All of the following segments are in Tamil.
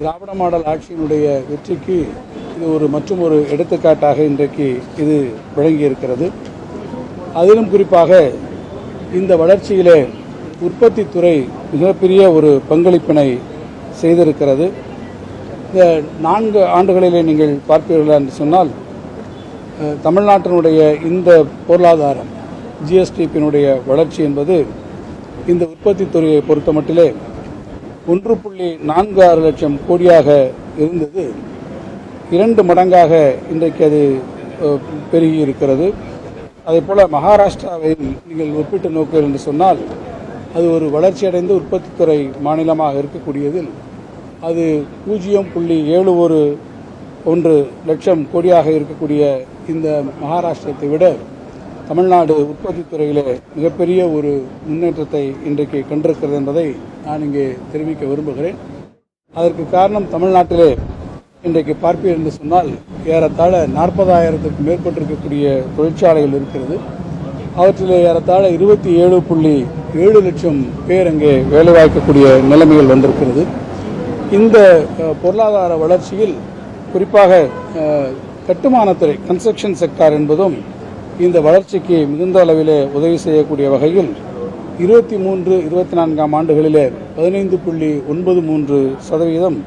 திராவிட மாடல் ஆட்சியினுடைய வெற்றிக்கு இது மற்றும் ஒரு எடுத்துக்காட்டாக இன்றைக்கு இது விளங்கியிருக்கிறது. அதிலும் குறிப்பாக இந்த வளர்ச்சியிலே உற்பத்தி துறை மிகப்பெரிய ஒரு பங்களிப்பினை செய்திருக்கிறது. இந்த 4 ஆண்டுகளிலே நீங்கள் பார்ப்பீர்கள் என்று சொன்னால் தமிழ்நாட்டினுடைய இந்த பொருளாதாரம் ஜிஎஸ்டிபியினுடைய வளர்ச்சி என்பது இந்த உற்பத்தி துறையை பொறுத்த மட்டிலே 1.46 லட்சம் கோடியாக இருந்தது 2 மடங்காக இன்றைக்கு அது பெருகி இருக்கிறது. அதேபோல மகாராஷ்டிராவை நீங்கள் ஒப்பிட்டு நோக்குங்கள் என்று சொன்னால் அது ஒரு வளர்ச்சியடைந்த உற்பத்தித்துறை மாநிலமாக இருக்கக்கூடியதில் அது 0.71 லட்சம் கோடியாக இருக்கக்கூடிய இந்த மகாராஷ்டிரத்தை விட தமிழ்நாடு உற்பத்தி துறையிலே மிகப்பெரிய ஒரு முன்னேற்றத்தை இன்றைக்கு கண்டிருக்கிறது என்பதை நான் இங்கே தெரிவிக்க விரும்புகிறேன். அதற்கு காரணம் தமிழ்நாட்டிலே இன்றைக்கு பார்ப்பீர்கள் என்று சொன்னால் ஏறத்தாழ 40,000க்கும் மேற்பட்டிருக்கக்கூடிய தொழிற்சாலைகள் இருக்கிறது. அவற்றிலே ஏறத்தாழ 27.7 லட்சம் பேர் அங்கே வேலைவாய்க்கக்கூடிய நிலைமைகள் வந்திருக்கிறது. இந்த பொருளாதார வளர்ச்சியில் குறிப்பாக கட்டுமானத்துறை கன்ஸ்ட்ரக்ஷன் செக்டார் என்பதும் இந்த வளர்ச்சிக்கு மிகுந்த அளவிலே உதவி செய்யக்கூடிய வகையில் 23-24 ஆண்டுகளிலே 15.93%,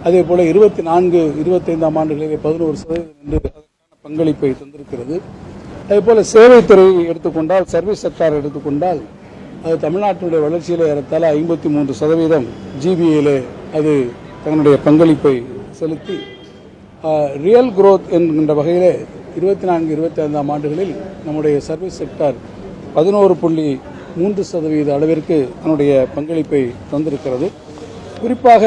அதேபோல 24-25 ஆண்டுகளிலே 11% என்று அதற்கான பங்களிப்பை தந்திருக்கிறது. அதேபோல சேவைத்துறையை எடுத்துக்கொண்டால், சர்வீஸ் செக்டார் எடுத்துக்கொண்டால் அது தமிழ்நாட்டினுடைய வளர்ச்சியிலே ஏறத்தாழ 53% ஜிபிஏலே அது தன்னுடைய பங்களிப்பை செலுத்தி ரியல் குரோத் என்கின்ற வகையிலே 24-25 ஆண்டுகளில் நம்முடைய சர்வீஸ் செக்டார் 11.3% அளவிற்கு தன்னுடைய பங்களிப்பை தந்திருக்கிறது. குறிப்பாக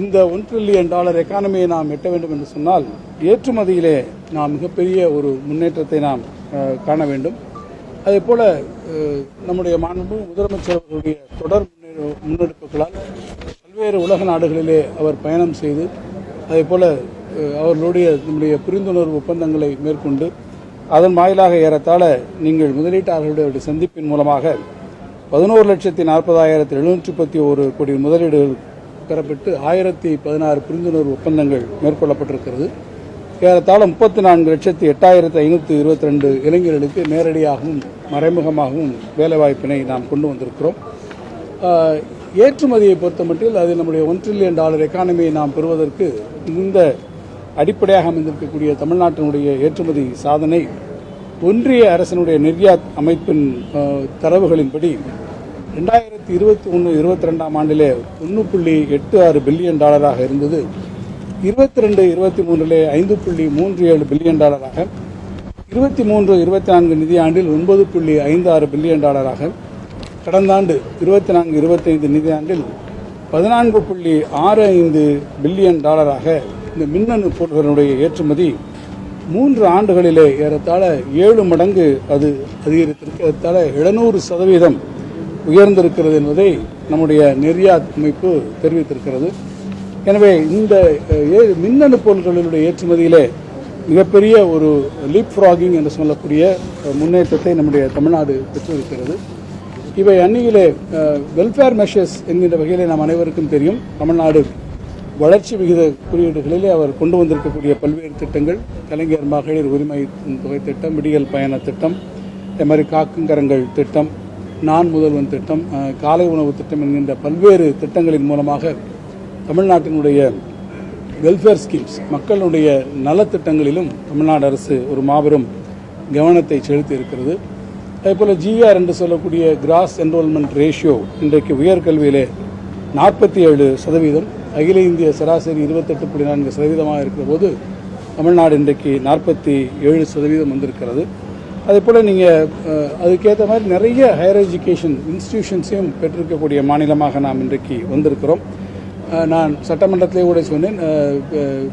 இந்த $1 trillion எக்கானமியை நாம் எட்ட வேண்டும் என்று சொன்னால் ஏற்றுமதியிலே நாம் மிகப்பெரிய ஒரு முன்னேற்றத்தை நாம் காண வேண்டும். அதேபோல நம்முடைய மாண்பு முதலமைச்சர் அவர்களுடைய தொடர் முன்னெடுப்புகளால் பல்வேறு உலக நாடுகளிலே அவர் பயணம் செய்து அதேபோல அவர்களுடைய நம்முடைய புரிந்துணர்வு ஒப்பந்தங்களை மேற்கொண்டு அதன் வாயிலாக ஏறத்தாழ நீங்கள் முதலீட்டாளர்களுடைய சந்திப்பின் மூலமாக 11,40,731 கோடி முதலீடுகள் பெறப்பட்டு 1016 புரிந்துணர்வு ஒப்பந்தங்கள் மேற்கொள்ளப்பட்டிருக்கிறது. ஏறத்தாழ 34,08,522 இளைஞர்களுக்கு நேரடியாகவும் மறைமுகமாகவும் வேலைவாய்ப்பினை நாம் கொண்டு வந்திருக்கிறோம். ஏற்றுமதியை பொறுத்த மட்டில் அது நம்முடைய $1 trillion எக்கானமியை நாம் பெறுவதற்கு இந்த அடிப்படையாக அமைந்திருக்கக்கூடிய தமிழ்நாட்டினுடைய ஏற்றுமதி சாதனை ஒன்றிய அரசினுடைய நிர்யாத் அமைப்பின் தரவுகளின்படி 2021-22 ஆண்டிலே $1.86 பில்லியன் இருந்தது. 22-23 $5.37 பில்லியன் 23-24 நிதியாண்டில் $9.56 பில்லியன் கடந்த ஆண்டு 24-25 நிதியாண்டில் $14.65 பில்லியன் இந்த மின்னணு பொருட்களுடைய ஏற்றுமதி 3 ஆண்டுகளிலே ஏறத்தாழ 7 மடங்கு அது அதிகரித்திருக்கிறதால 700% உயர்ந்திருக்கிறது என்பதை நம்முடைய நிர்யாத் அமைப்பு தெரிவித்திருக்கிறது. எனவே இந்த மின்னணு பொருட்களுடைய ஏற்றுமதியிலே மிகப்பெரிய ஒரு லீப் ஃப்ராகிங் என்று சொல்லக்கூடிய முன்னேற்றத்தை நம்முடைய தமிழ்நாடு பெற்றிருக்கிறது. இவை அந்நியிலே வெல்ஃபேர் மெஷர்ஸ் என்கின்ற வகையிலே நாம் அனைவருக்கும் தெரியும். தமிழ்நாடு வளர்ச்சி விகித குறியீடுகளிலே அவர் கொண்டு வந்திருக்கக்கூடிய பல்வேறு திட்டங்கள், கலைஞர் மகளிர் உரிமை தொகை திட்டம், விடியல் பயண திட்டம், அதே மாதிரி காக்குங்கரங்கள் திட்டம், நான் முதல்வன் திட்டம், காலை உணவு திட்டம் என்கின்ற பல்வேறு திட்டங்களின் மூலமாக தமிழ்நாட்டினுடைய வெல்ஃபேர் ஸ்கீம்ஸ், மக்களுடைய நலத்திட்டங்களிலும் தமிழ்நாடு அரசு ஒரு மாபெரும் கவனத்தை செலுத்தி இருக்கிறது. அதேபோல் ஜிஆர் என்று சொல்லக்கூடிய கிராஸ் என்ரோல்மெண்ட் ரேஷியோ இன்றைக்கு உயர்கல்வியிலே 47%, அகில இந்திய சராசரி 28.4% இருக்கிற போது தமிழ்நாடு இன்றைக்கு 47% வந்திருக்கிறது. அதேபோல் நீங்கள் அதுக்கேற்ற மாதிரி நிறைய ஹையர் எஜுகேஷன் இன்ஸ்டிடியூஷன்ஸையும் பெற்றிருக்கக்கூடிய மாநிலமாக நாம் இன்றைக்கு வந்திருக்கிறோம். நான் சட்டமன்றத்திலே கூட சொன்னேன்,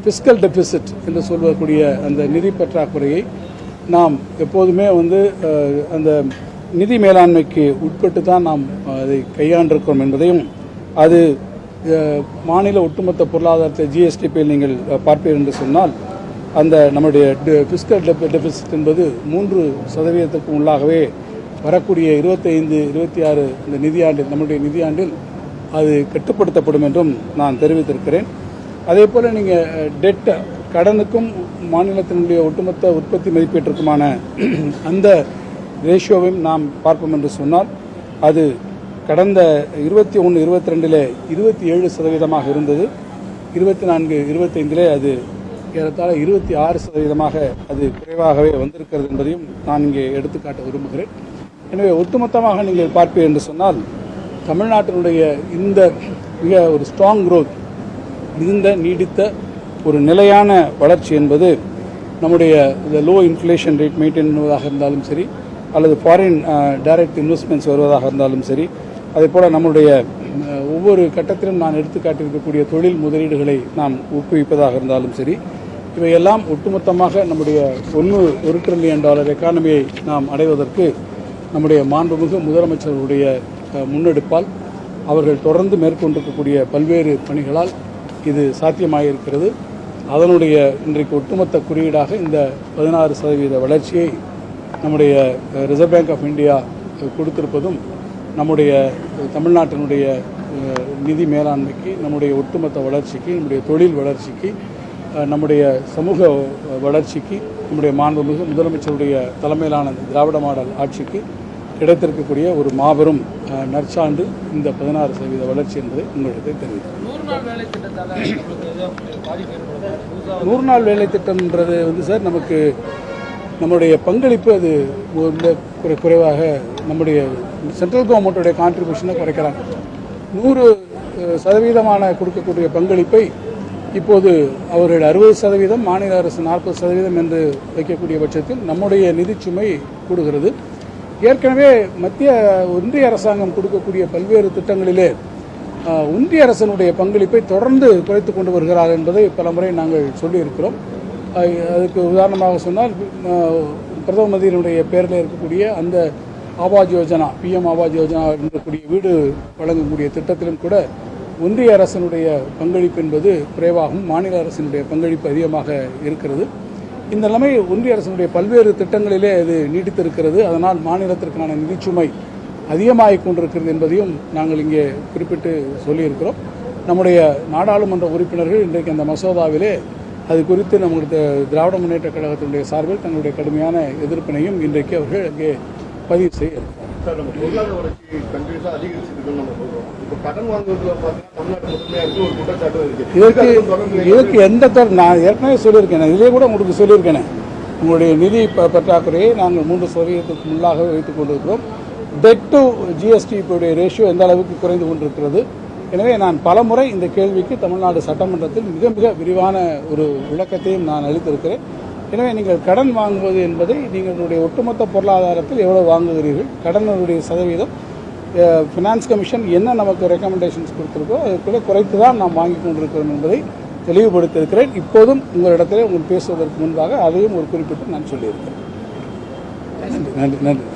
ஃபிஸ்கல் டெபிசிட் என்று சொல்லக்கூடிய அந்த நிதி பற்றாக்குறையை நாம் எப்போதுமே அந்த நிதி மேலாண்மைக்கு உட்பட்டு தான் நாம் அதை கையாண்டிருக்கிறோம் என்பதையும், அது மாநில ஒட்டுமொத்த பொருளாதாரத்தை ஜிஎஸ்டிபியில் நீங்கள் பார்ப்பீர்கள் என்று சொன்னால் அந்த நம்முடைய ஃபிஸ்கல் டெபிசிட் என்பது 3% உள்ளாகவே வரக்கூடிய 25-26 இந்த நிதியாண்டில் நம்முடைய நிதியாண்டில் அது கட்டுப்படுத்தப்படும் என்றும் நான் தெரிவித்திருக்கிறேன். அதே போல் நீங்கள் டெட் கடனுக்கும் மாநிலத்தினுடைய ஒட்டுமொத்த உற்பத்தி மதிப்பீட்டிற்குமான அந்த ரேஷியோவையும் நாம் பார்ப்போம் என்று சொன்னால் அது கடந்த 21-22 27% இருந்தது. 24-25 அது ஏறத்தாழ 26% அது குறைவாகவே வந்திருக்கிறது என்பதையும் நான் இங்கே எடுத்துக்காட்ட விரும்புகிறேன். எனவே ஒட்டுமொத்தமாக நீங்கள் பார்ப்பீர்கள் என்று சொன்னால் தமிழ்நாட்டினுடைய இந்த மிக ஒரு ஸ்ட்ராங் growth, இந்த நீடித்த ஒரு நிலையான வளர்ச்சி என்பது நம்முடைய இந்த லோ இன்ஃப்ளேஷன் ரேட் மெயின்டைன் பண்ணுவதாக இருந்தாலும் சரி, அல்லது ஃபாரின் டைரக்ட் இன்வெஸ்ட்மெண்ட்ஸ் வருவதாக இருந்தாலும் சரி, அதே போல் நம்முடைய ஒவ்வொரு கட்டத்திலும் நான் எடுத்துக்காட்டியிருக்கக்கூடிய தொழில் முதலீடுகளை நாம் ஊக்குவிப்பதாக இருந்தாலும் சரி, இவையெல்லாம் ஒட்டுமொத்தமாக நம்முடைய $1 டிரில்லியன் எக்கானமியை நாம் அடைவதற்கு நம்முடைய மாண்புமிகு முதலமைச்சர்களுடைய முன்னெடுப்பால் அவர்கள் தொடர்ந்து மேற்கொண்டிருக்கக்கூடிய பல்வேறு பணிகளால் இது சாத்தியமாயிருக்கிறது. அதனுடைய இன்றைக்கு ஒட்டுமொத்த குறியீடாக இந்த 16% வளர்ச்சியை நம்முடைய ரிசர்வ் பேங்க் ஆஃப் இந்தியா கொடுத்திருப்பதும் நம்முடைய தமிழ்நாட்டினுடைய நிதி மேலாண்மைக்கு, நம்முடைய ஒட்டுமொத்த வளர்ச்சிக்கு, நம்முடைய தொழில் வளர்ச்சிக்கு, நம்முடைய சமூக வளர்ச்சிக்கு, நம்முடைய மாண்புமிகு முதலமைச்சருடைய தலைமையிலான திராவிட மாடல் ஆட்சிக்கு கிடைத்திருக்கக்கூடிய ஒரு மாபெரும் நற்சான்று இந்த 16% வளர்ச்சி என்பதை உங்களிடத்தை தெரிவித்தேன். 100 நாள் வேலை திட்டம்ன்றது சார் நமக்கு நம்முடைய பங்களிப்பு அது குறைவாக நம்முடைய சென்ட்ரல் கவர்மெண்ட்டுடைய கான்ட்ரிபியூஷனை குறைக்கிறாங்க. 100% கொடுக்கக்கூடிய பங்களிப்பை இப்போது அவர்கள் 60%, மாநில அரசு 40% என்று வைக்கக்கூடிய பட்சத்தில் நம்முடைய நிதிச்சுமை கூடுகிறது. ஏற்கனவே ஒன்றிய அரசாங்கம் கொடுக்கக்கூடிய பல்வேறு திட்டங்களிலே ஒன்றிய அரசனுடைய பங்களிப்பை தொடர்ந்து குறைத்து கொண்டு வருகிறார் என்பதை பல முறை நாங்கள் சொல்லியிருக்கிறோம். அதுக்கு உதாரணமாக சொன்னால் பிரதம மந்திரியினுடைய பேரில் இருக்கக்கூடிய அந்த ஆவாஸ் யோஜனா, PM ஆவாஸ் யோஜனா இருக்கக்கூடிய வீடு வழங்கக்கூடிய திட்டத்திலும் கூட ஒன்றிய அரசினுடைய பங்களிப்பு என்பது குறைவாகவும் மாநில அரசினுடைய பங்களிப்பு அதிகமாக இருக்கிறது. இந்த நிலைமை ஒன்றிய அரசினுடைய பல்வேறு திட்டங்களிலே அது நீடித்திருக்கிறது. அதனால் மாநிலத்திற்கான நிதிச்சுமை அதிகமாகிக் கொண்டிருக்கிறது என்பதையும் நாங்கள் இங்கே குறிப்பிட்டு சொல்லியிருக்கிறோம். நம்முடைய நாடாளுமன்ற உறுப்பினர்கள் இன்றைக்கு அந்த மசோதாவிலே அது குறித்து நம்முடைய திராவிட முன்னேற்ற கழகத்தினுடைய சார்பில் தங்களுடைய கடுமையான எதிர்ப்பினையும் இன்றைக்கு அவர்கள் அங்கே பதிவு செய்ய இதற்கு எந்த நான் ஏற்கனவே சொல்லியிருக்கேன், இதிலே கூட உங்களுக்கு சொல்லியிருக்கேன். உங்களுடைய நிதி பற்றாக்குறையை நாங்கள் 3% முள்ளாக வைத்துக் கொண்டிருக்கிறோம். டெட் டு GST ரேஷியோ எந்த அளவுக்கு குறைந்து கொண்டிருக்கிறது. எனவே நான் பலமுறை இந்த கேள்விக்கு தமிழ்நாடு சட்டமன்றத்தில் மிக மிக விரிவான ஒரு விளக்கத்தையும் நான் அளித்திருக்கிறேன். எனவே நீங்கள் கடன் வாங்குவது என்பதை நீங்களுடைய ஒட்டுமொத்த பொருளாதாரத்தில் எவ்வளவு வாங்குகிறீர்கள், கடனுடைய சதவீதம், ஃபினான்ஸ் கமிஷன் என்ன நமக்கு ரெக்கமெண்டேஷன்ஸ் கொடுத்திருக்கோ அதுக்குள்ளே குறைத்து தான் நாம் வாங்கி கொண்டிருக்கிறோம் என்பதை தெளிவுபடுத்தியிருக்கிறேன். இப்போதும் உங்களிடத்திலே பேசுவதற்கு முன்பாக அதையும் ஒரு குறிப்பிட்டு நான் சொல்லியிருக்கிறேன். நன்றி.